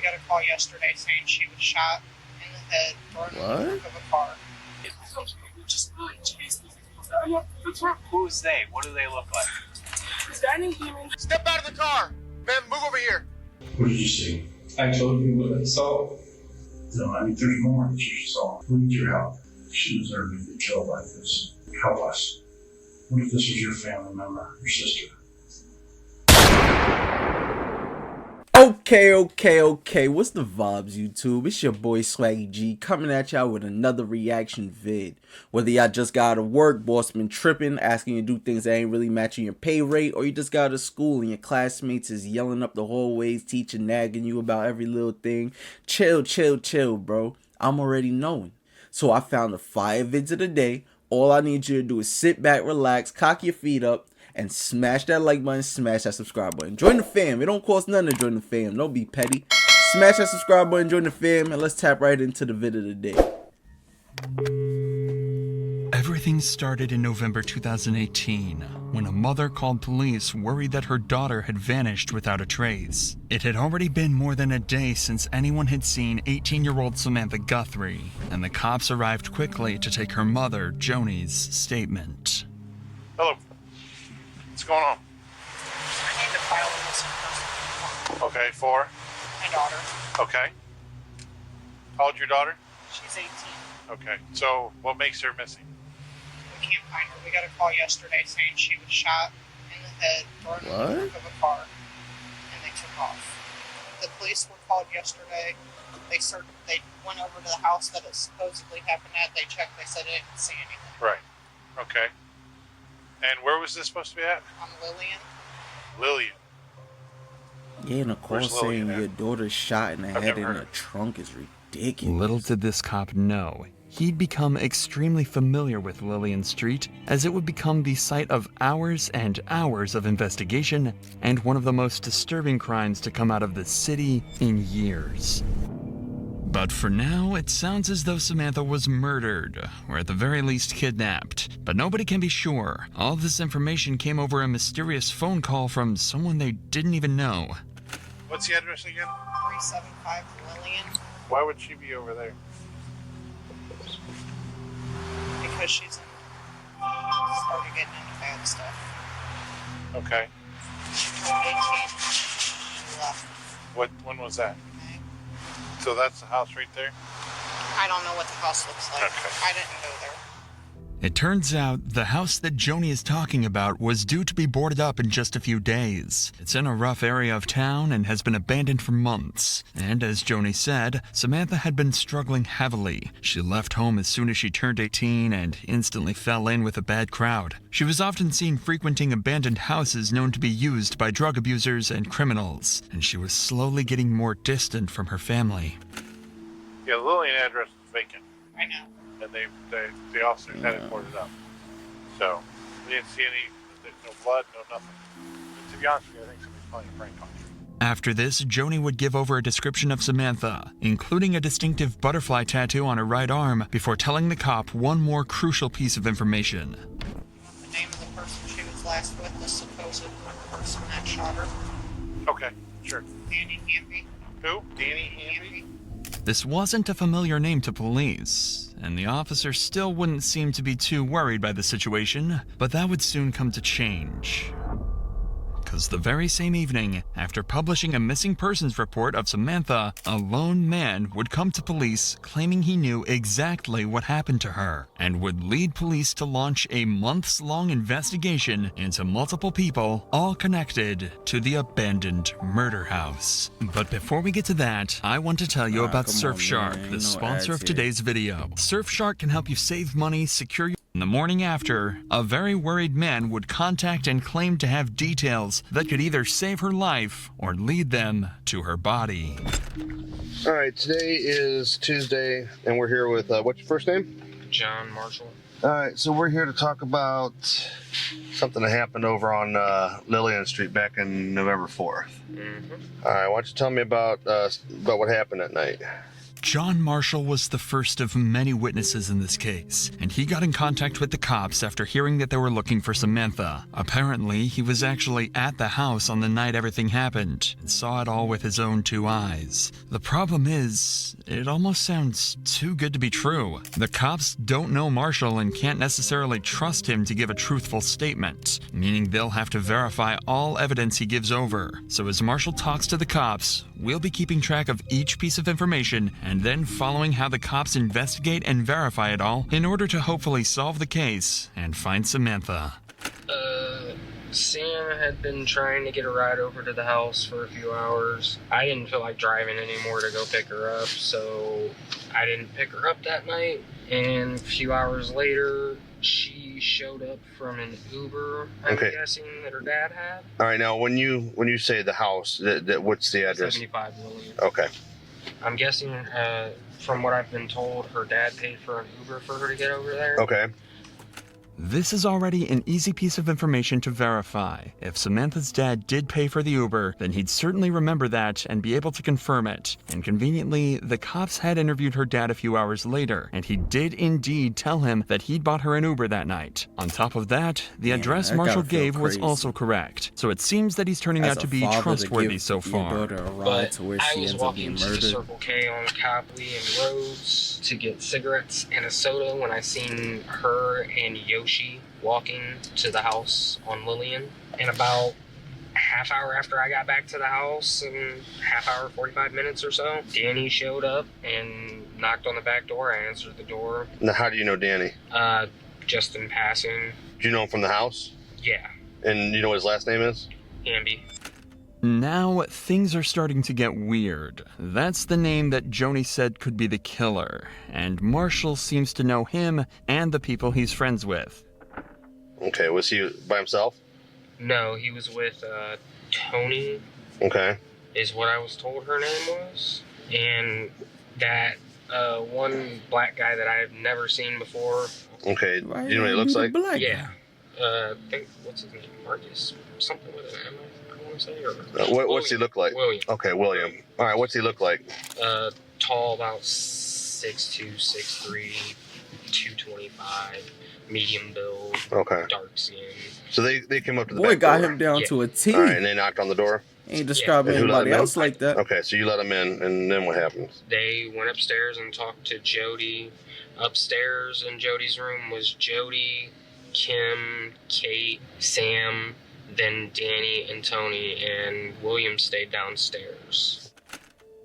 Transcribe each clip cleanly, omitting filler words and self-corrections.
We got a call yesterday saying she was shot in the head during the trunk of a car. Who's they? What do they look like? Step out of the car! Man, move over here! What did you see? I told you what I saw. No, I mean, there's more that you saw. We need your help. She deserved to be killed like this. Help us. What if this was your family member, your sister? Okay. What's the vibes, YouTube? It's your boy Swaggy G coming at y'all with another reaction vid. Whether y'all just got out of work, boss been tripping, asking you to do things that ain't really matching your pay rate, or you just got out of school and your classmates is yelling up the hallways, teaching, nagging you about every little thing. Chill, bro. I'm already knowing. So I found the fire vids of the day. All I need you to do is sit back, relax, cock your feet up, and smash that like button, smash that subscribe button. Join the fam. It don't cost nothing to join the fam. Don't be petty. Smash that subscribe button, join the fam, and let's tap right into the vid of the day. Everything started in November 2018, when a mother called police worried that her daughter had vanished without a trace. It had already been more than a day since anyone had seen 18-year-old Samantha Guthrie, and the cops arrived quickly to take her mother, Joni's, statement. Hello. What's going on? I need to file a missing person. Okay, for? My daughter. Okay. How old's your daughter? She's 18. Okay, so what makes her missing? We can't find her. We got a call yesterday saying she was shot in the head during the trunk of a car, and they took off. The police were called yesterday. They went over to the house that it supposedly happened at. They checked. They said they didn't see anything. Right. Okay. And where was this supposed to be at? On Lillian. Lillian. Yeah, and of course saying your daughter's shot in the head in the trunk is ridiculous. Little did this cop know, he'd become extremely familiar with Lillian Street, as it would become the site of hours and hours of investigation and one of the most disturbing crimes to come out of the city in years. But for now, it sounds as though Samantha was murdered, or at the very least kidnapped. But nobody can be sure. All this information came over a mysterious phone call from someone they didn't even know. What's the address again? 375 Lillian. Why would she be over there? Because she's started getting into bad stuff. Okay. She turned 18. She left. When was that? Okay. So that's the house right there? I don't know what the house looks like. Okay. I didn't go there. It turns out the house that Joni is talking about was due to be boarded up in just a few days. It's in a rough area of town and has been abandoned for months. And as Joni said, Samantha had been struggling heavily. She left home as soon as she turned 18 and instantly fell in with a bad crowd. She was often seen frequenting abandoned houses known to be used by drug abusers and criminals, and she was slowly getting more distant from her family. Yeah, the Lillian address is vacant. I know. And the officers had it boarded up. So, we didn't see there's no blood, no nothing. But to be honest with you, I think somebody's playing a prank on you. After this, Joni would give over a description of Samantha, including a distinctive butterfly tattoo on her right arm, before telling the cop one more crucial piece of information. The name of the person she was last with, the supposed person that shot her. Okay, sure. Danny Hamby. Who? Danny Hamby? This wasn't a familiar name to police, and the officer still wouldn't seem to be too worried by the situation, but that would soon come to change. Because the very same evening, after publishing a missing persons report of Samantha, a lone man would come to police claiming he knew exactly what happened to her, and would lead police to launch a months-long investigation into multiple people, all connected to the abandoned murder house. But before we get to that, I want to tell you about Surfshark, the sponsor of today's video. Surfshark can help you save money, secure your... In the morning after, a very worried man would contact and claim to have details that could either save her life or lead them to her body. All right, today is Tuesday, and we're here with, what's your first name? John Marshall. All right, so we're here to talk about something that happened over on Lillian Street back in November 4th. All right, why don't you tell me about what happened that night? John Marshall was the first of many witnesses in this case, and he got in contact with the cops after hearing that they were looking for Samantha. Apparently, he was actually at the house on the night everything happened and saw it all with his own 2 eyes. The problem is, it almost sounds too good to be true. The cops don't know Marshall and can't necessarily trust him to give a truthful statement, meaning they'll have to verify all evidence he gives over. So as Marshall talks to the cops, we'll be keeping track of each piece of information and then following how the cops investigate and verify it all in order to hopefully solve the case and find Samantha. Sam had been trying to get a ride over to the house for a few hours. I didn't feel like driving anymore to go pick her up, so I didn't pick her up that night. And a few hours later, she showed up from an Uber, I'm guessing, that her dad had. All right, now when you say the house, what's the address? 75 William. Okay. I'm guessing, from what I've been told, her dad paid for an Uber for her to get over there. Okay. This is already an easy piece of information to verify. If Samantha's dad did pay for the Uber, then he'd certainly remember that and be able to confirm it. And conveniently, the cops had interviewed her dad a few hours later, and he did indeed tell him that he'd bought her an Uber that night. On top of that, the address Marshall gave was also correct. So it seems that he's turning out to be trustworthy so far. But I was walking to the Circle K on Copley and Rhodes to get cigarettes and a soda when I seen her and Yoshi walking to the house on Lillian. And about a half hour after I got back to the house, and half hour, 45 minutes or so, Danny showed up and knocked on the back door. I answered the door. Now, how do you know Danny? Just in passing. Do you know him from the house? Yeah. And you know what his last name is? Amby. Now, things are starting to get weird. That's the name that Joni said could be the killer, and Marshall seems to know him and the people he's friends with. Okay, was he by himself? No, he was with Tony. Okay. Is what I was told her name was. And that one black guy that I've never seen before. Okay, do you know what he looks like? Yeah. I think, what's his name? Marcus? Something with an M, I want to say. Or What's he look like? William. Okay, William. All right, what's he look like? Tall, about 6'2", 6'3", 225, medium build, dark skin. So they came up to the boy back got door. him down to a T. All right, and they knocked on the door? Ain't describing anybody else like that. Okay, so you let him in, and then what happens? They went upstairs and talked to Jody. Upstairs in Jody's room was Jody, Kim, Kate, Sam, then Danny and Tony, and William stayed downstairs.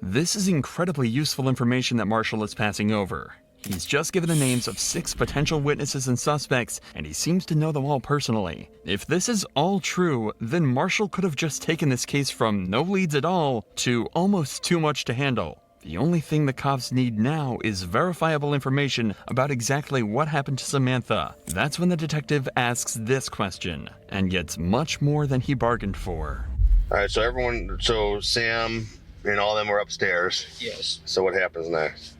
This is incredibly useful information that Marshall is passing over. He's just given the names of 6 potential witnesses and suspects, and he seems to know them all personally. If this is all true, then Marshall could have just taken this case from no leads at all to almost too much to handle. The only thing the cops need now is verifiable information about exactly what happened to Samantha. That's when the detective asks this question, and gets much more than he bargained for. All right, so Sam and all of them were upstairs. Yes. So what happens next?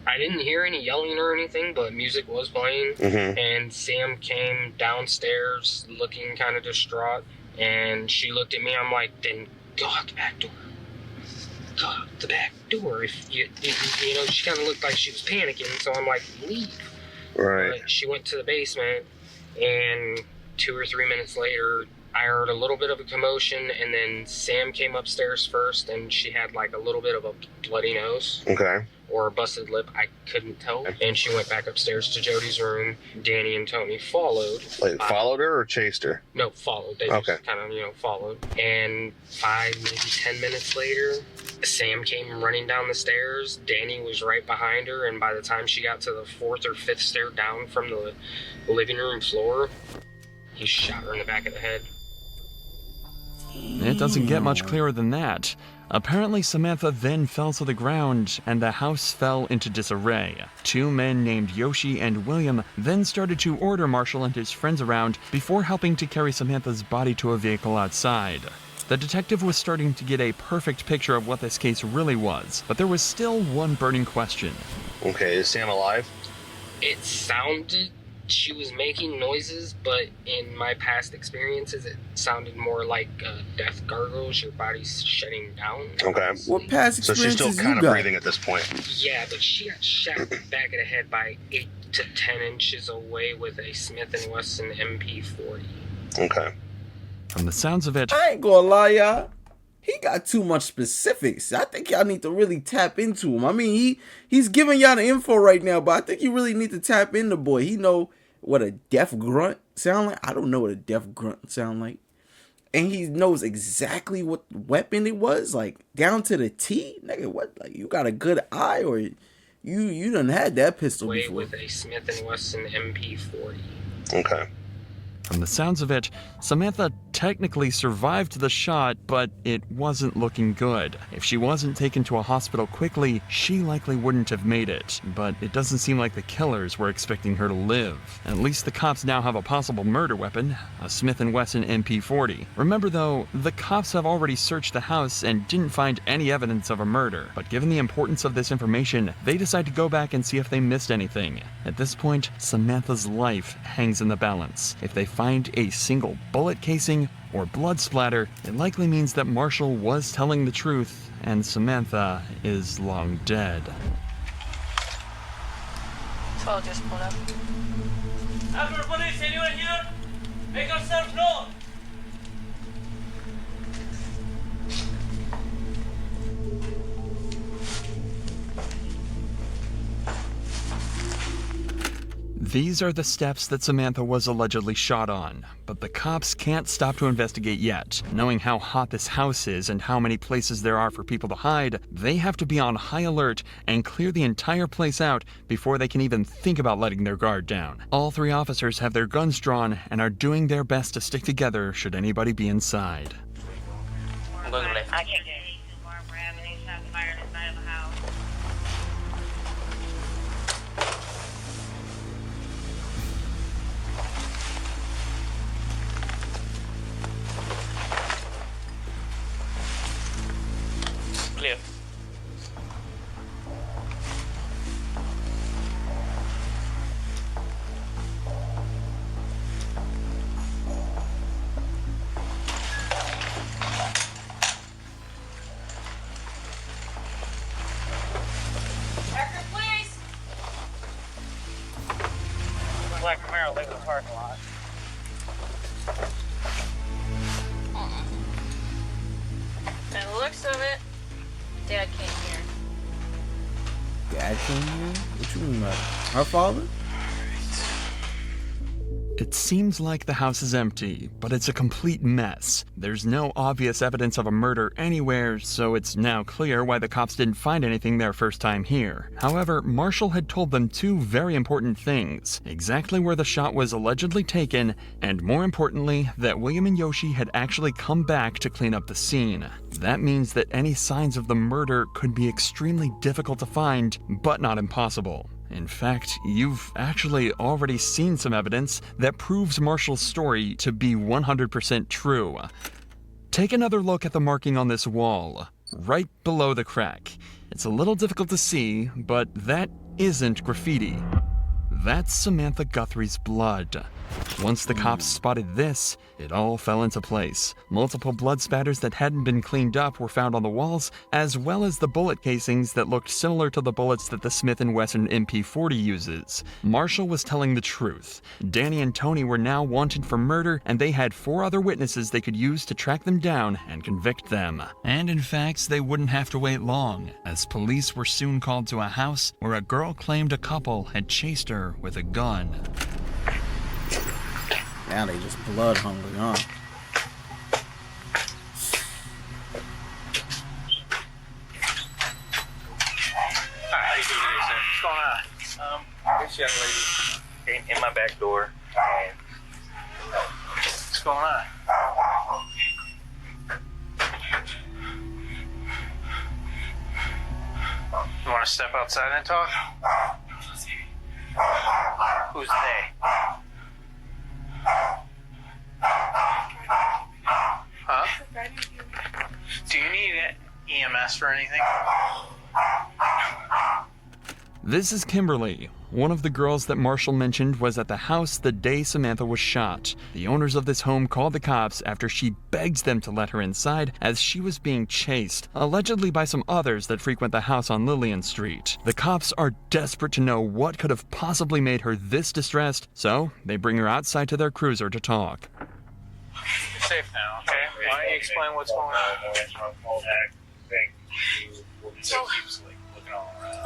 I didn't hear any yelling or anything, but music was playing. And Sam came downstairs looking kind of distraught, and she looked at me. I'm like, then go out the back door. Go out the back door. If you know, she kind of looked like she was panicking, so I'm like, leave. Right. But she went to the basement, and 2 or 3 minutes later, I heard a little bit of a commotion, and then Sam came upstairs first, and she had like a little bit of a bloody nose. Okay. Or a busted lip, I couldn't tell. And she went back upstairs to Jody's room. Danny and Tony followed. Like, followed her or chased her? No, followed. They just kind of, followed. And 5, maybe 10 minutes later, Sam came running down the stairs. Danny was right behind her, and by the time she got to the 4th or 5th stair down from the living room floor, he shot her in the back of the head. It doesn't get much clearer than that. Apparently, Samantha then fell to the ground, and the house fell into disarray. 2 men named Yoshi and William then started to order Marshall and his friends around before helping to carry Samantha's body to a vehicle outside. The detective was starting to get a perfect picture of what this case really was, but there was still one burning question. Okay, is Sam alive? It sounded She was making noises, but in my past experiences, it sounded more like death gargles, your body's shutting down. Okay. What past So she's experiences still kind you of got? breathing at this point. Yeah, but she got shot in the back of the head by 8 to 10 inches away with a Smith & Wesson MP40. Okay. From the sounds of it, I ain't gonna lie, y'all. He got too much specifics. I think y'all need to really tap into him. I mean, he's giving y'all the info right now, but I think you really need to tap in the boy. He know what a deaf grunt sound like. I don't know what a deaf grunt sound like. And he knows exactly what weapon it was, like down to the T. Nigga, what? Like, you got a good eye, or you done had that pistol before? With a Smith & Wesson MP40. Okay. From the sounds of it, Samantha technically survived the shot, but it wasn't looking good. If she wasn't taken to a hospital quickly, she likely wouldn't have made it. But it doesn't seem like the killers were expecting her to live. At least the cops now have a possible murder weapon, a Smith & Wesson MP40. Remember though, the cops have already searched the house and didn't find any evidence of a murder. But given the importance of this information, they decide to go back and see if they missed anything. At this point, Samantha's life hangs in the balance. If they find a single bullet casing or blood splatter, it likely means that Marshall was telling the truth and Samantha is long dead. So I'll just pull up. Police, anyone here? Make yourself known. These are the steps that Samantha was allegedly shot on, but the cops can't stop to investigate yet. Knowing how hot this house is and how many places there are for people to hide, they have to be on high alert and clear the entire place out before they can even think about letting their guard down. All 3 officers have their guns drawn and are doing their best to stick together should anybody be inside. I'm going left. I can't get it. Clear. Record, please. Black Camaro leaving the parking lot. By the looks of it, Dad came here. Dad came here? What you mean by her father? It seems like the house is empty, but it's a complete mess. There's no obvious evidence of a murder anywhere, so it's now clear why the cops didn't find anything their first time here. However, Marshall had told them 2 very important things: exactly where the shot was allegedly taken, and more importantly, that William and Yoshi had actually come back to clean up the scene. That means that any signs of the murder could be extremely difficult to find, but not impossible. In fact, you've actually already seen some evidence that proves Marshall's story to be 100% true. Take another look at the marking on this wall, right below the crack. It's a little difficult to see, but that isn't graffiti. That's Samantha Guthrie's blood. Once the cops spotted this, it all fell into place. Multiple blood spatters that hadn't been cleaned up were found on the walls, as well as the bullet casings that looked similar to the bullets that the Smith & Wesson MP40 uses. Marshall was telling the truth. Danny and Tony were now wanted for murder, and they had 4 other witnesses they could use to track them down and convict them. And in fact, they wouldn't have to wait long, as police were soon called to a house where a girl claimed a couple had chased her with a gun. Now they just blood hungry, huh? Hi, how you doing today, sir? What's going on? This young lady came in my back door. And what's going on? You want to step outside and talk? Who's they? Huh? Do you need EMS for anything? This is Kimberly, one of the girls that Marshall mentioned was at the house the day Samantha was shot. The owners of this home called the cops after she begs them to let her inside as she was being chased, allegedly by some others that frequent the house on Lillian Street. The cops are desperate to know what could have possibly made her this distressed, so they bring her outside to their cruiser to talk. You're safe now, okay? Why don't you explain what's going on? So keeps like looking all around.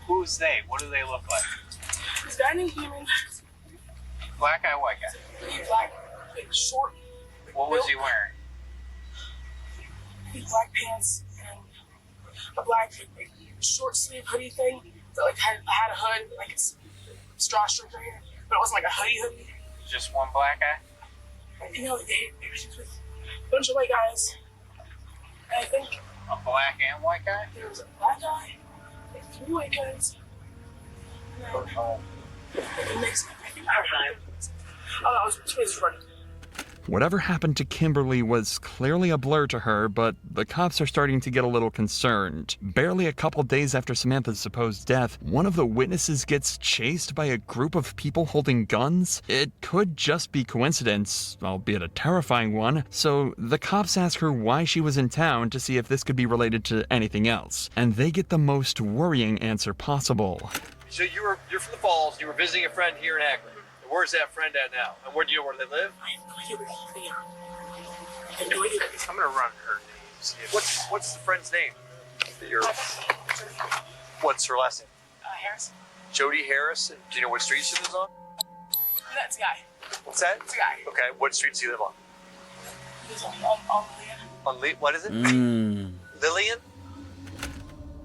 Who's they? What do they look like? This guy named Human. Black guy, white guy? Black, like short. What was he wearing? Black pants and a black like, short sleeve hoodie thing that like had a hood, like it's drawstring right here, but it wasn't like a hoodie. Just one black guy? You know, they were with a bunch of white guys. And I think a black and white guy? There was a black guy, like 3 white guys. And then it makes I think I was just running. Whatever happened to Kimberly was clearly a blur to her, but the cops are starting to get a little concerned. Barely a couple days after Samantha's supposed death, one of the witnesses gets chased by a group of people holding guns. It could just be coincidence, albeit a terrifying one, so the cops ask her why she was in town to see if this could be related to anything else, and they get the most worrying answer possible. So you're from the Falls, you were visiting a friend here in Akron. Where's that friend at now? And where do you know where they live? I'm gonna run her names. What's the friend's name? What's her last name? Harris. Jody Harris. And do you know what street she lives on? That's a guy. What's that? It's a guy. Okay, what street does he live on? He's on Lillian. What is it? Lillian?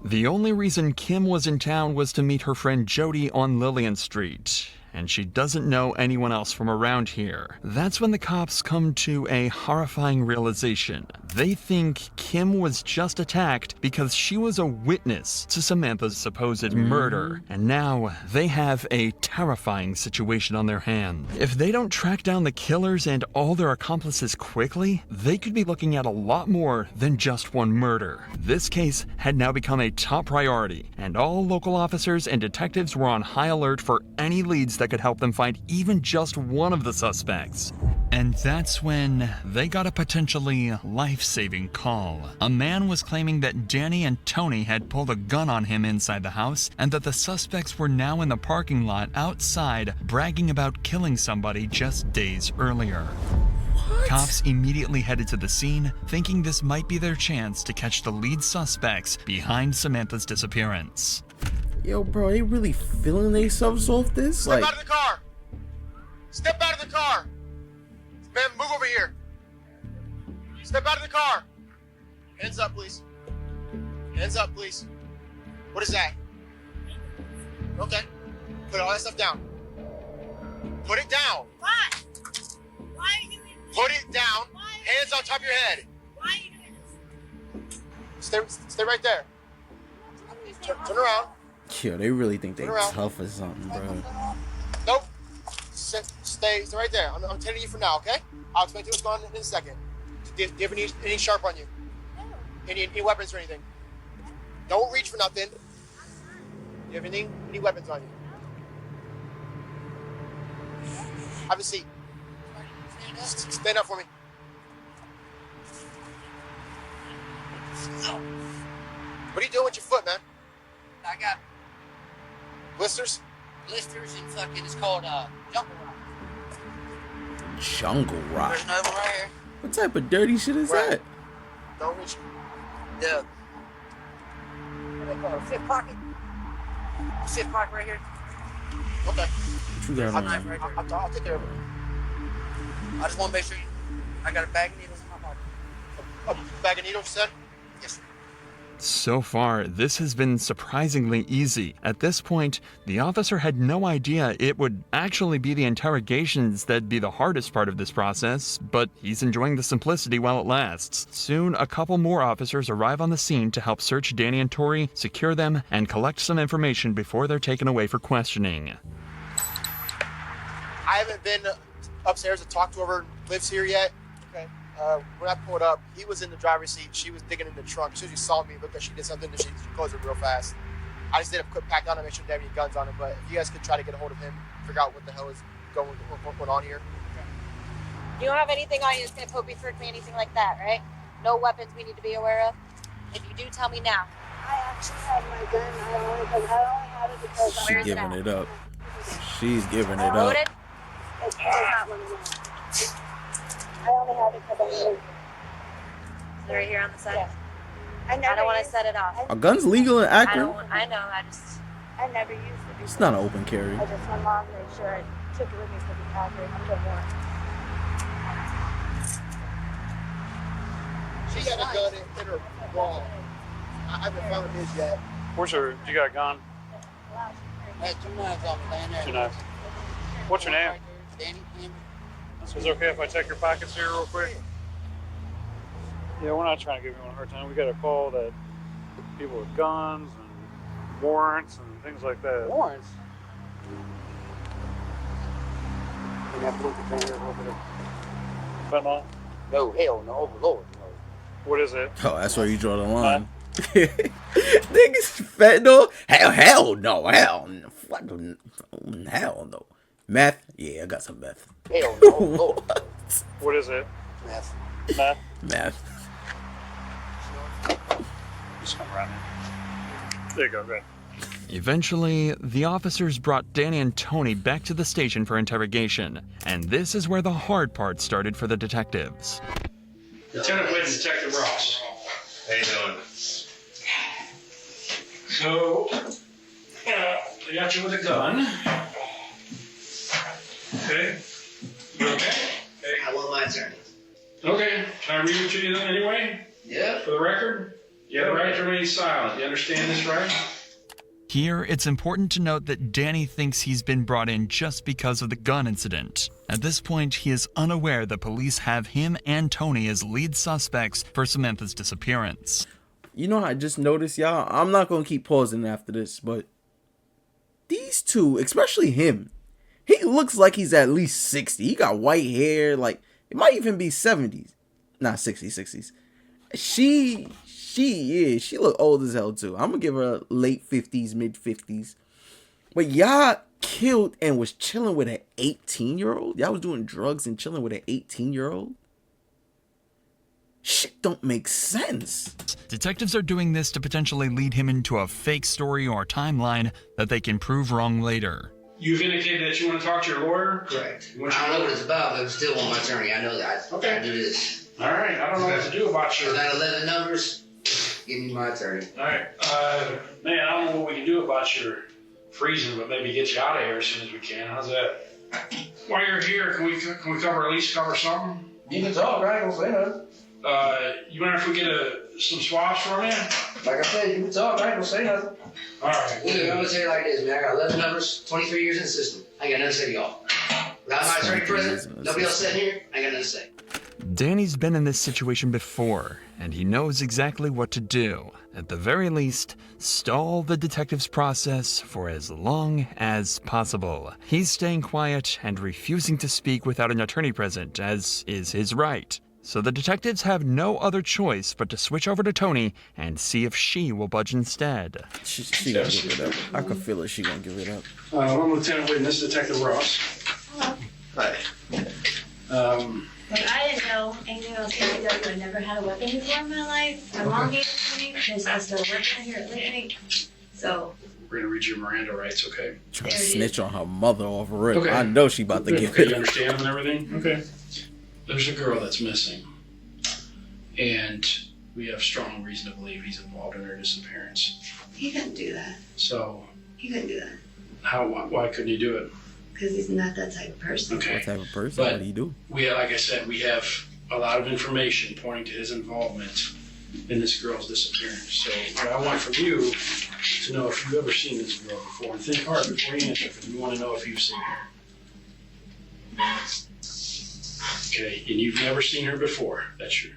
The only reason Kim was in town was to meet her friend Jody on Lillian Street, and she doesn't know anyone else from around here. That's when the cops come to a horrifying realization. They think Kim was just attacked because she was a witness to Samantha's supposed murder, and now they have a terrifying situation on their hands. If they don't track down the killers and all their accomplices quickly, they could be looking at a lot more than just one murder. This case had now become a top priority, and all local officers and detectives were on high alert for any leads that could help them find even just one of the suspects. And that's when they got a potentially life-saving call. A man was claiming that Danny and Tony had pulled a gun on him inside the house, and that the suspects were now in the parking lot outside bragging about killing somebody just days earlier. What? Cops immediately headed to the scene, thinking this might be their chance to catch the lead suspects behind Samantha's disappearance. Yo, bro, they really feeling themselves off this? Step out of the car! Step out of the car! Man, move over here. Step out of the car. Hands up, please. Hands up, please. What is that? Okay. Put all that stuff down. Put it down. Why? Why are you doing this? Put it down. Hands on top of your head. Why are you doing this? Stay right there. Turn around. Yo, they really think they tough or something, bro. Nope. Stay right there. I'm telling you for now, okay? I'll explain to you what's going on in a second. Do you have any sharp on you? No. Any weapons or anything? Don't reach for nothing. Do you have any weapons on you? Have a seat. Stand up for me. What are you doing with your foot, man? I got blisters? Blisters and fucking, it's called jungle rock. Jungle rock? There's another one right here. What type of dirty shit is that? Don't reach. Yeah. Fifth pocket. Fifth pocket right here. Okay. What you got on? I'll take care of it. I just want to make sure I got a bag of needles in my pocket. A bag of needles, you said? Yes, sir. So far, this has been surprisingly easy. At this point, the officer had no idea it would actually be the interrogations that'd be the hardest part of this process, but he's enjoying the simplicity while it lasts. Soon, a couple more officers arrive on the scene to help search Danny and Tori, secure them, and collect some information before they're taken away for questioning. I haven't been upstairs to talk to whoever lives here yet. Okay. When I pulled up, he was in the driver's seat. She was digging in the trunk. As soon as she saw me, looked like she did something, and she closed it real fast. I just did a quick pack on to make sure they have any guns on him. But if you guys could try to get a hold of him, figure out what the hell is going on here. You don't have anything on you that's going to poke me, frick me, anything like that, right? No weapons we need to be aware of? If you do, tell me now. I actually have my gun. I only have it because She's giving it up. She's giving it up. Loaded? It's not one of them. I only have it because I'm loaded. Is it right here on the side? Yeah. I don't want to set it off. Are guns legal in Akron? I know, I never used it before. It's not an open carry. I just went along to make sure I took it with me for the Akron. I'm good more. She got a gun in her wall. I haven't found his yet. Where's her? You got a gun? I have 2 knives on me laying there. 2 knives. What's your name? Danny. Is it okay if I check your pockets here real quick? Yeah, we're not trying to give anyone a hard time. We got a call that people with guns and warrants and things like that. Warrants? You have to look at here a little bit. Fentanyl? No, hell no, Lord, no. What is it? Oh, that's where you draw the line. Niggas fentanyl? Hell no. Hell no. Meth? Yeah, I got some meth. Hell no, Lord. What is it? Meth. Meth? Meth. Just come around here. There you go, good. Eventually, the officers brought Danny and Tony back to the station for interrogation, and this is where the hard part started for the detectives. Lieutenant Whitten, Detective Ross. How you doing? So, they got you with a gun. Okay. You okay? I want my attorney. Okay. Can I read it to you then anyway? Yeah. For the record? You have the right to remain silent. You understand this, right? Here, it's important to note that Danny thinks he's been brought in just because of the gun incident. At this point, he is unaware that police have him and Tony as lead suspects for Samantha's disappearance. You know, I just noticed, y'all, I'm not going to keep pausing after this, but these two, especially him, he looks like he's at least 60. He got white hair, like, it might even be 70s. Not 60s. She look old as hell too. I'm gonna give her late 50s, mid 50s. But y'all killed and was chilling with an 18-year-old? Y'all was doing drugs and chilling with an 18-year-old? Shit don't make sense. Detectives are doing this to potentially lead him into a fake story or timeline that they can prove wrong later. You've indicated that you want to talk to your lawyer? Correct. I don't know what it's about, but I still want my attorney. I know that. Okay. I do this. All right. I don't know what to do about your... I got 11 numbers. Give me my attorney. All right. Man, I don't know what we can do about your freezing, but maybe get you out of here as soon as we can. How's that? While you're here, can we cover, at least cover something? You can talk, right? I ain't gonna say nothing. You mind if we get some swabs from you? Like I said, you can talk, I ain't gonna say nothing. All right. Look, I'm gonna tell you like this, man. I got 11 numbers, 23 years in the system. I ain't got nothing to say to y'all. Without my attorney present, nobody else sitting here, I ain't got nothing to say. Danny's been in this situation before, and he knows exactly what to do. At the very least, stall the detective's process for as long as possible. He's staying quiet and refusing to speak without an attorney present, as is his right. So the detectives have no other choice but to switch over to Tony and see if she will budge instead. She gonna give it up. I can feel it. She gonna give it up. I'm Lieutenant Whitten. This is Detective Ross. Hello. Hi. Like, I didn't know anything else going on. I never had a weapon before in my life. My mom gave it to me because I still work here at Lake. So. We're going to read your Miranda rights, okay? Trying to snitch on her mother off rip. Okay. I know she about to give Okay, it you up. understand and everything? Okay. There's a girl that's missing. And we have strong reason to believe he's involved in her disappearance. He couldn't do that. So. He couldn't do that. Why couldn't he do it? Because he's not that type of person. Okay. What type of person? But What do you do? like I said, we have a lot of information pointing to his involvement in this girl's disappearance. So what I want from you is to know if you've ever seen this girl before. And think hard before you answer, because we want to know if you've seen her. Okay, and you've never seen her before. That's true.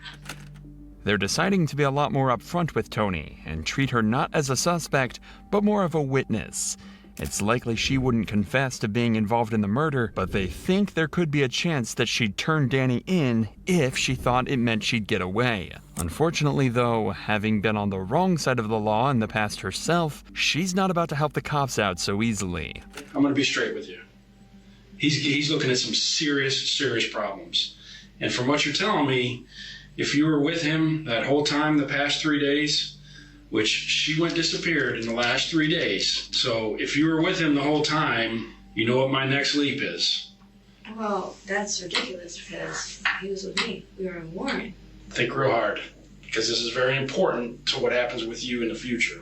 They're deciding to be a lot more upfront with Tony and treat her not as a suspect, but more of a witness. It's likely she wouldn't confess to being involved in the murder, but they think there could be a chance that she'd turn Danny in if she thought it meant she'd get away. Unfortunately though, having been on the wrong side of the law in the past herself, she's not about to help the cops out so easily. I'm gonna be straight with you. He's looking at some serious problems. And from what you're telling me, if you were with him that whole time the past 3 days, which she went disappeared in the last 3 days. So if you were with him the whole time, you know what my next leap is. Well, that's ridiculous because he was with me. We were in Warren. Think real hard, because this is very important to what happens with you in the future.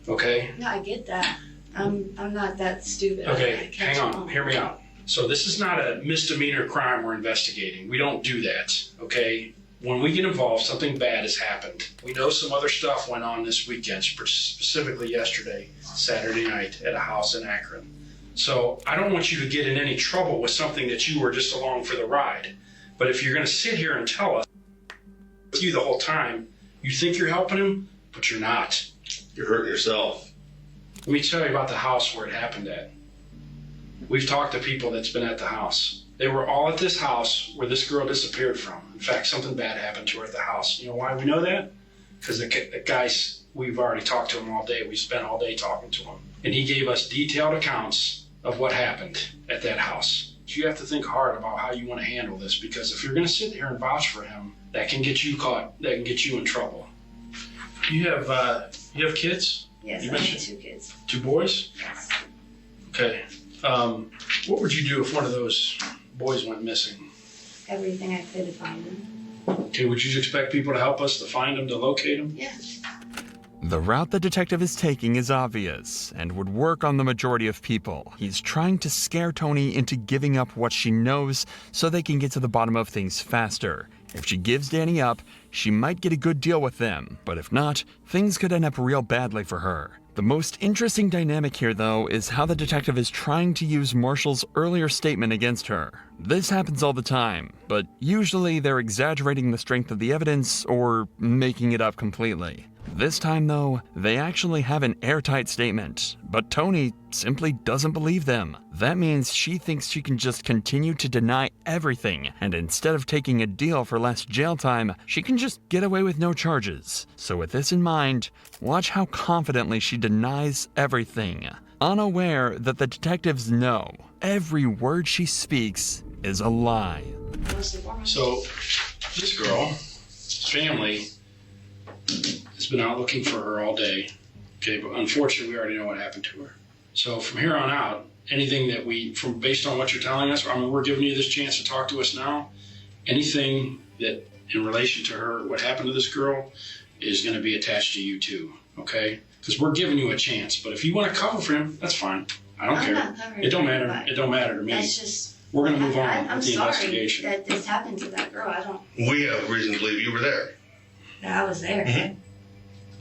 Okay? No, I get that. I'm not that stupid. Okay, hang on. Hear me out. So this is not a misdemeanor crime we're investigating. We don't do that, okay? When we get involved, something bad has happened. We know some other stuff went on this weekend, specifically yesterday, Saturday night, at a house in Akron. So I don't want you to get in any trouble with something that you were just along for the ride. But if you're gonna sit here and tell us with you the whole time, you think you're helping him, but you're not. You're hurting yourself. Let me tell you about the house where it happened at. We've talked to people that's been at the house. They were all at this house where this girl disappeared from. In fact, something bad happened to her at the house. You know why we know that? Because the guys, we've already talked to him all day. We spent all day talking to him. And he gave us detailed accounts of what happened at that house. So you have to think hard about how you want to handle this, because if you're going to sit here and vouch for him, that can get you caught. That can get you in trouble. You have kids? Yes, you I have 2 kids. 2 boys? Yes. Okay. What would you do if one of those boys went missing? Everything I could to find them. Okay, would you expect people to help us to find them, to locate them? Yeah. The route the detective is taking is obvious and would work on the majority of people. He's trying to scare Tony into giving up what she knows so they can get to the bottom of things faster. If she gives Danny up, she might get a good deal with them, but if not, things could end up real badly for her. The most interesting dynamic here, though, is how the detective is trying to use Marshall's earlier statement against her. This happens all the time, but usually they're exaggerating the strength of the evidence or making it up completely. This time, though, they actually have an airtight statement, but Tony simply doesn't believe them. That means she thinks she can just continue to deny everything, and instead of taking a deal for less jail time, she can just get away with no charges. So with this in mind, watch how confidently she denies everything, unaware that the detectives know every word she speaks is a lie. So, this girl's family has been out looking for her all day. Okay, but unfortunately, we already know what happened to her. So from here on out, anything that based on what you're telling us, I mean, we're giving you this chance to talk to us now. Anything that in relation to her, what happened to this girl, is going to be attached to you too. Okay, because we're giving you a chance. But if you want to cover for him, that's fine. I don't care. It don't matter. It don't matter to me. That's just. We're going to move on I'm with the sorry investigation. that this happened to that girl. I don't. We have reason to believe you were there. That I was there. Mm-hmm.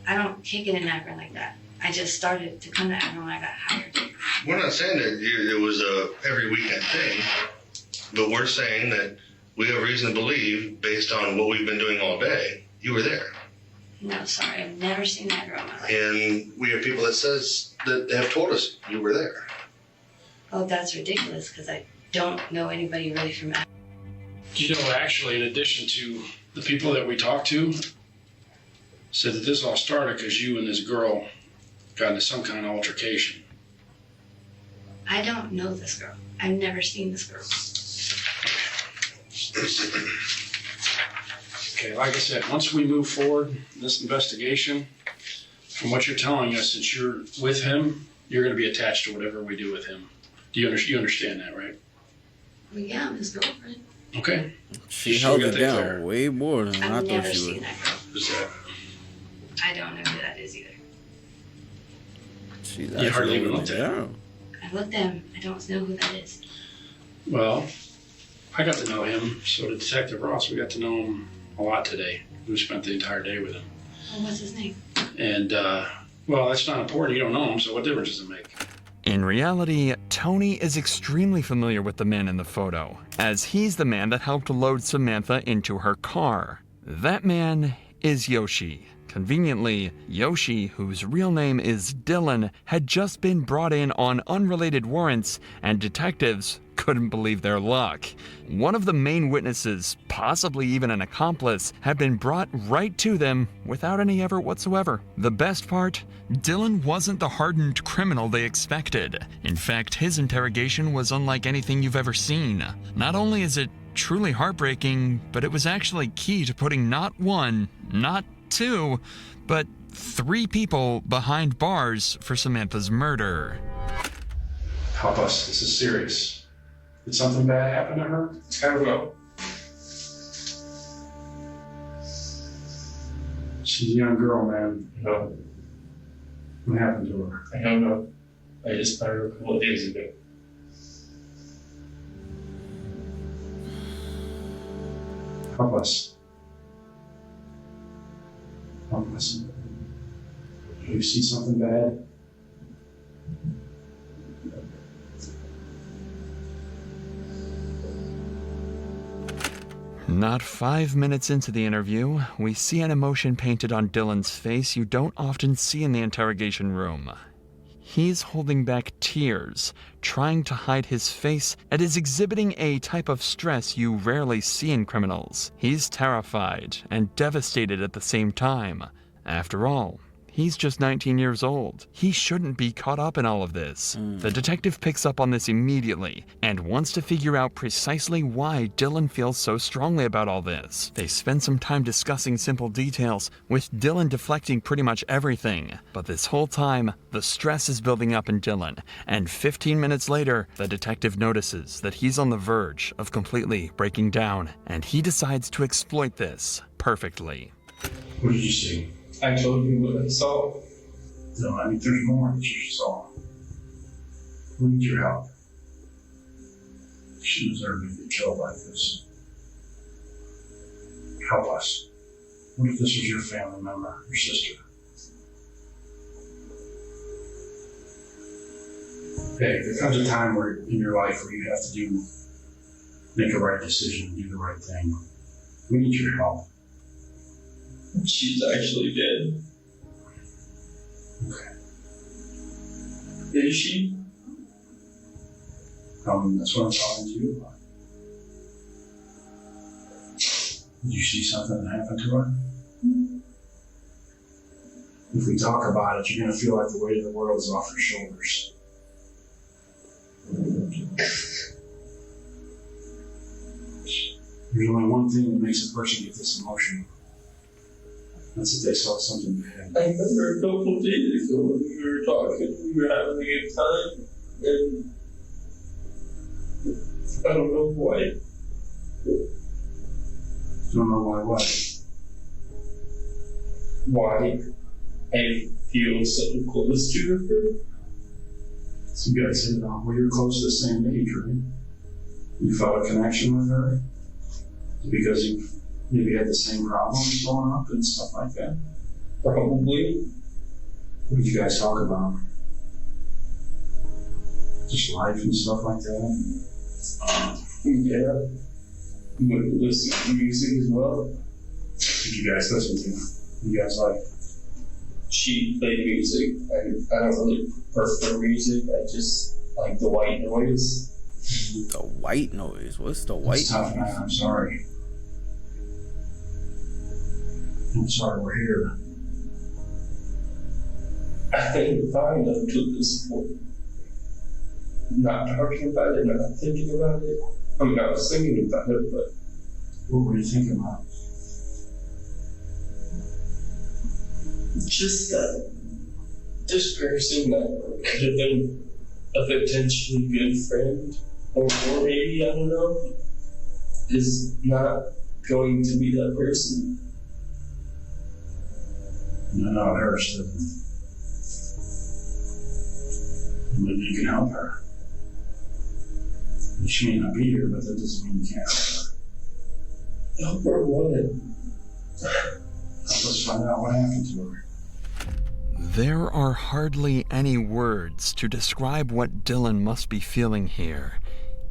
I don't kick it in Akron like that. I just started to come to Akron when I got hired. We're not saying that it was a every weekend thing, but we're saying that we have reason to believe, based on what we've been doing all day, you were there. No, sorry, I've never seen that girl in my life. And we have people that have told us you were there. Oh, that's ridiculous because I don't know anybody really from Akron. You know, actually, in addition to the people that we talked to, said that this all started because you and this girl got into some kind of altercation. I don't know this girl. I've never seen this girl. Okay, like I said, once we move forward in this investigation, from what you're telling us, since you're with him, you're going to be attached to whatever we do with him. You understand that, right? Well, yeah, I'm his girlfriend. Okay. She held it down way more than I I've thought never she seen would. that girl. Who's that? I don't know who that is either. She's You hardly even actually looked at her. I looked at him. I don't know who that is. Well, I got to know him, so did Detective Ross. We got to know him a lot today. We spent the entire day with him. Oh, what's his name? And, well, that's not important. You don't know him, so what difference does it make? In reality, Tony is extremely familiar with the man in the photo, as he's the man that helped load Samantha into her car. That man is Yoshi. Conveniently, Yoshi, whose real name is Dylan, had just been brought in on unrelated warrants, and detectives couldn't believe their luck. One of the main witnesses, possibly even an accomplice, had been brought right to them without any effort whatsoever. The best part? Dylan wasn't the hardened criminal they expected. In fact, his interrogation was unlike anything you've ever seen. Not only is it truly heartbreaking, but it was actually key to putting not one, not two, but 3 people behind bars for Samantha's murder. Help us. This is serious. Did something bad happen to her? I don't know. She's a young girl, man. No, What happened to her? I don't know. I just met her a couple of days ago. Help us. Help us. Do you see something bad? Not 5 minutes into the interview, we see an emotion painted on Dylan's face you don't often see in the interrogation room. He's holding back tears, trying to hide his face, and is exhibiting a type of stress you rarely see in criminals. He's terrified and devastated at the same time. After all, he's just 19 years old. He shouldn't be caught up in all of this. The detective picks up on this immediately and wants to figure out precisely why Dylan feels so strongly about all this. They spend some time discussing simple details, with Dylan deflecting pretty much everything. But this whole time, the stress is building up in Dylan, and 15 minutes later, the detective notices that he's on the verge of completely breaking down, and he decides to exploit this perfectly. What did you see? I told you what I saw. No, I mean, there's more that you saw. We need your help. She deserved to be killed like this. Help us. What if this was your family member, your sister? Hey, there comes a time where in your life where you have to make a right decision, do the right thing. We need your help. She's actually dead. Okay. Is she? That's what I'm talking to you about. Did you see something that happened to her? If we talk about it, you're going to feel like the weight of the world is off your shoulders. There's only one thing that makes a person get this emotional. That's if they saw something bad. I remember a couple of days ago when we were talking, we were having a good time, and I don't know why. Don't know why what? Why I feel so close to her. So you guys said, well, you're close to the same age, right? You felt a connection with her? Because you've maybe had the same problems growing up and stuff like that? Probably. What did you guys talk about? Just life and stuff like that? Yeah. We would listen to music as well. What did you guys listen to? You guys like? She played music. I don't really prefer music. I just like the white noise. The white noise? What's the white It's tough, noise? man. I'm sorry. I'm sorry we're here. I think fine up to this point. Not talking about it, not thinking about it. I mean, I was thinking about it, but what were you thinking about? Just that this person that could have been a potentially good friend, or maybe, I don't know, is not going to be that person. No, it hurts, doesn't it? Maybe you can help her. She may not be here, but that doesn't mean you can't help her. Help her what? Help us find out what happened to her. There are hardly any words to describe what Dylan must be feeling here.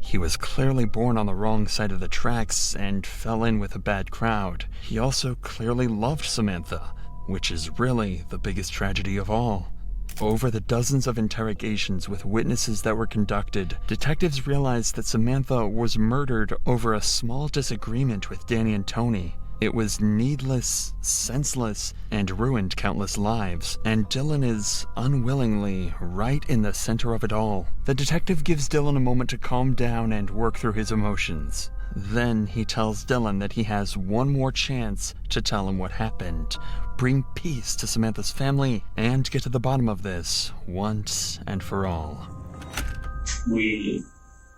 He was clearly born on the wrong side of the tracks and fell in with a bad crowd. He also clearly loved Samantha, which is really the biggest tragedy of all. Over the dozens of interrogations with witnesses that were conducted, detectives realized that Samantha was murdered over a small disagreement with Danny and Tony. It was needless, senseless, and ruined countless lives, and Dylan is unwillingly right in the center of it all. The detective gives Dylan a moment to calm down and work through his emotions. Then he tells Dylan that he has one more chance to tell him what happened, bring peace to Samantha's family, and get to the bottom of this once and for all.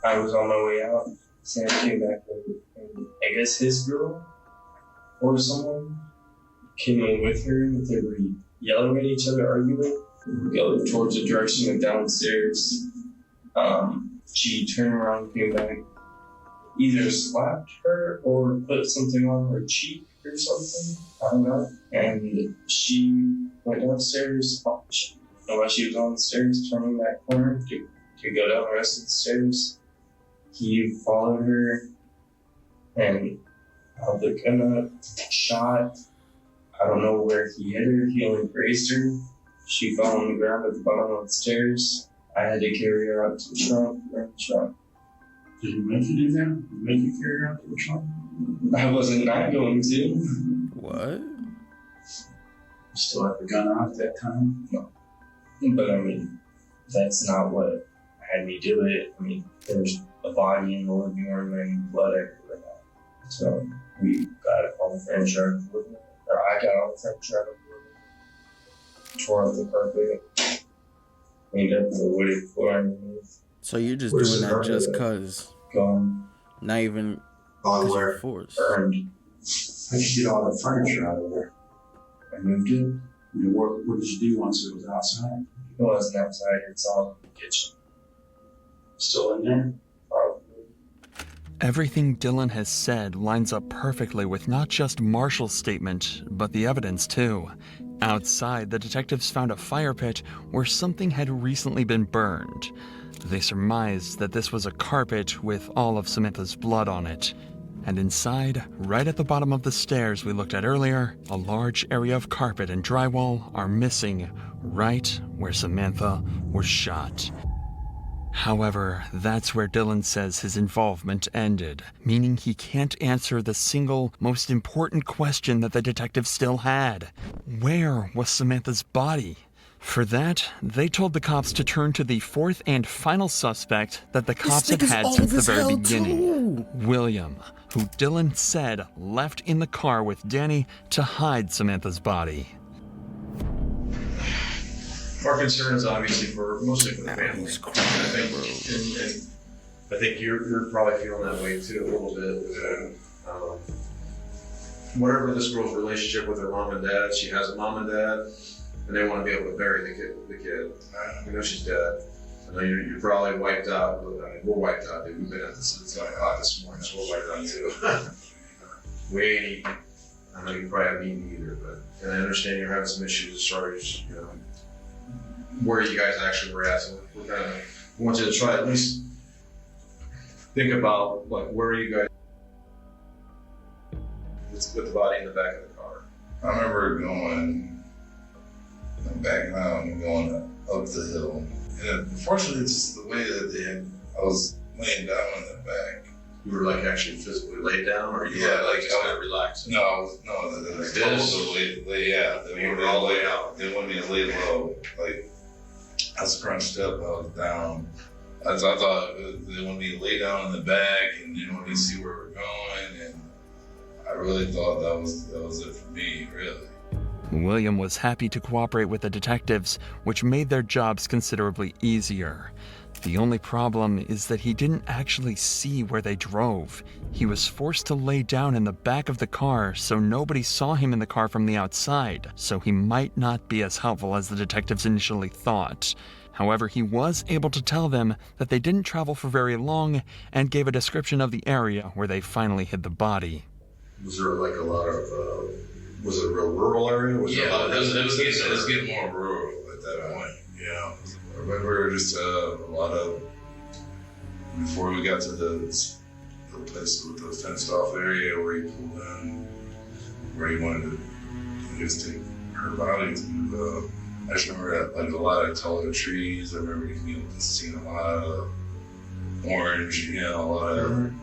I was on my way out. Sam came back and I guess his girl or someone came in with her. They were yelling at each other, arguing. We go towards the direction of downstairs. She turned around and came back, either slapped her or put something on her cheek or something. I don't know. And she went downstairs. While she was on the stairs, turning that corner to go down the rest of the stairs, he followed her and held the gun up, shot. I don't know where he hit her. He only grazed her. She fell on the ground at the bottom of the stairs. I had to carry her out to the trunk. Did he make you do that? Did he make you carry her out to the trunk? I wasn't not going to. What? You still have the gun out at that time? No. But I mean, that's not what had me do it. I mean, there's a body in the living room and blood everywhere. So we got all the furniture, or I got all the furniture out of the living room, tore up the carpet, cleaned up the wooded floor underneath. So you're just doing that just cause? Gone. Not even because you're forced. Earned. How'd you get all the furniture out of there? I moved it. What did you do once it was outside? It wasn't outside, it's all in the kitchen. Still in there? Probably. Everything Dylan has said lines up perfectly with not just Marshall's statement, but the evidence too. Outside, the detectives found a fire pit where something had recently been burned. They surmised that this was a carpet with all of Samantha's blood on it. And inside, right at the bottom of the stairs we looked at earlier, a large area of carpet and drywall are missing right where Samantha was shot. However, that's where Dylan says his involvement ended, meaning he can't answer the single most important question that the detective still had. Where was Samantha's body? For that, they told the cops to turn to the fourth and final suspect that the cops had had since the very beginning, William, who Dylan said left in the car with Danny to hide Samantha's body. Our concern is obviously mostly for the family. I think you're probably feeling that way too a little bit. Whatever this girl's relationship with her mom and dad, she has a mom and dad, and they want to be able to bury the kid. I know she's dead. I know you're probably wiped out. I mean, we're wiped out, dude. We've been at this since 9 o'clock this morning, so we're wiped out too. We ain't eating. I know you probably haven't eaten either, and I understand you're having some issues as far as, where you guys actually were at. So we want you to try at least think about where you guys with the body in the back of the car. I remember going back home and going up the hill. And unfortunately, it's just the way that I was laying down in the back. You were actually physically laid down, or you were just kind of relaxing? No, like this. Yeah, they wanted me to lay out. They wanted me to lay low. I was crunched up, I was down. I thought they wanted me to lay down in the back and they wanted me to see where we're going. And I really thought that was it for me, really. William was happy to cooperate with the detectives, which made their jobs considerably easier. The only problem is that he didn't actually see where they drove. He was forced to lay down in the back of the car so nobody saw him in the car from the outside, so he might not be as helpful as the detectives initially thought. However, he was able to tell them that they didn't travel for very long and gave a description of the area where they finally hid the body. Was there a lot of, was it a real rural area? It was getting more rural at that point. I remember just a lot of before we got to the place with the fenced off area where he pulled in, where he wanted to, I guess, take her body to, I just remember like a lot of taller trees. I remember seeing a lot of orange, a lot of,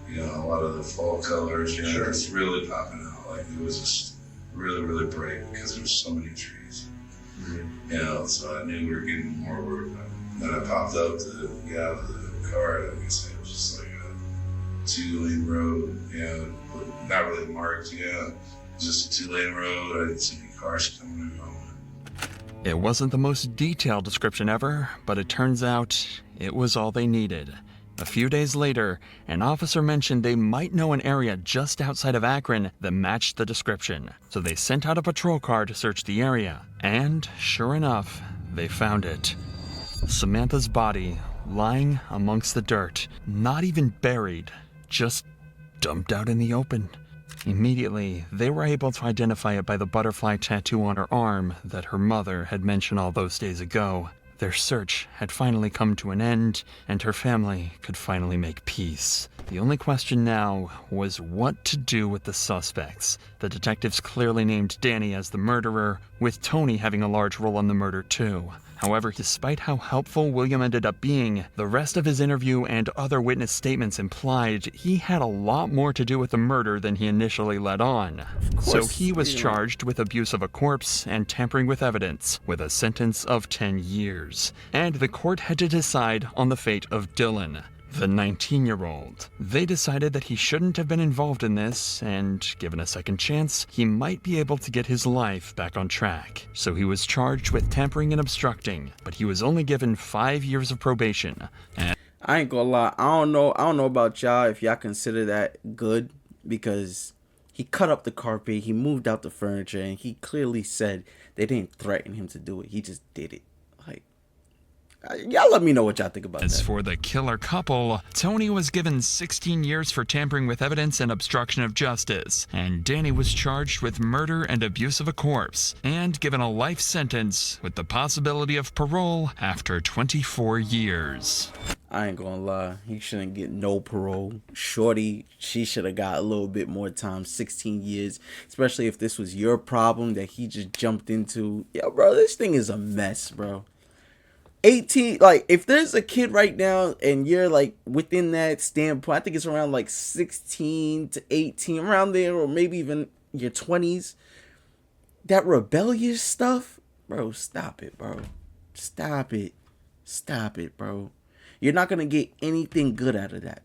a lot of the fall colors, it's really popping out. Like it was just really, really bright because there was so many trees. So I knew we were getting more work. Then I popped up to get out of the car. I guess it was just like a 2-lane road, not really marked, just a 2-lane road. I didn't see any cars coming and going. It wasn't the most detailed description ever, but it turns out it was all they needed. A few days later, an officer mentioned they might know an area just outside of Akron that matched the description. So they sent out a patrol car to search the area, and sure enough, they found it. Samantha's body lying amongst the dirt, not even buried, just dumped out in the open. Immediately, they were able to identify it by the butterfly tattoo on her arm that her mother had mentioned all those days ago. Their search had finally come to an end, and her family could finally make peace. The only question now was what to do with the suspects. The detectives clearly named Danny as the murderer, with Tony having a large role in the murder too. However, despite how helpful William ended up being, the rest of his interview and other witness statements implied he had a lot more to do with the murder than he initially let on. So he was charged with abuse of a corpse and tampering with evidence, with a sentence of 10 years. And the court had to decide on the fate of Dylan, the 19-year-old. They decided that he shouldn't have been involved in this, and given a second chance, he might be able to get his life back on track. So he was charged with tampering and obstructing, but he was only given 5 years of probation. And I ain't gonna lie, I don't know about y'all if y'all consider that good, because he cut up the carpet, he moved out the furniture, and he clearly said they didn't threaten him to do it. He just did it. Y'all let me know what y'all think about that. As for the killer couple, Tony was given 16 years for tampering with evidence and obstruction of justice, and Danny was charged with murder and abuse of a corpse, and given a life sentence with the possibility of parole after 24 years. I ain't gonna lie, he shouldn't get no parole. Shorty, she should have got a little bit more time, 16 years, especially if this was your problem that he just jumped into. Yo, bro, this thing is a mess, bro. 18, like, if there's a kid right now and you're like within that standpoint, I think it's around like 16 to 18, around there, or maybe even your 20s, that rebellious stuff, bro, stop it, bro. Stop it, bro. You're not gonna get anything good out of that.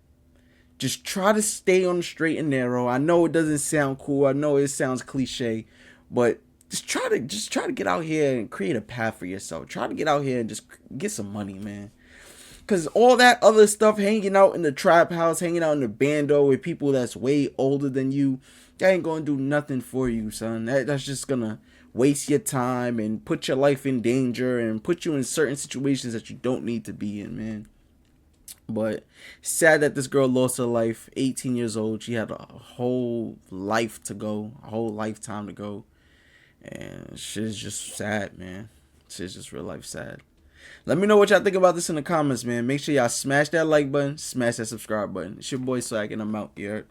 Just try to stay on the straight and narrow. I know it doesn't sound cool, I know it sounds cliche, but just try to get out here and create a path for yourself. Try to get out here and just get some money, man. Because all that other stuff, hanging out in the trap house, hanging out in the bando with people that's way older than you, that ain't going to do nothing for you, son. That's just going to waste your time and put your life in danger and put you in certain situations that you don't need to be in, man. But sad that this girl lost her life, 18 years old. She had a whole life to go, a whole lifetime to go. And shit's just sad, man. Shit's just real life sad. Let me know what y'all think about this in the comments, man. Make sure y'all smash that like button, smash that subscribe button. It's your boy Swag, and I'm out here.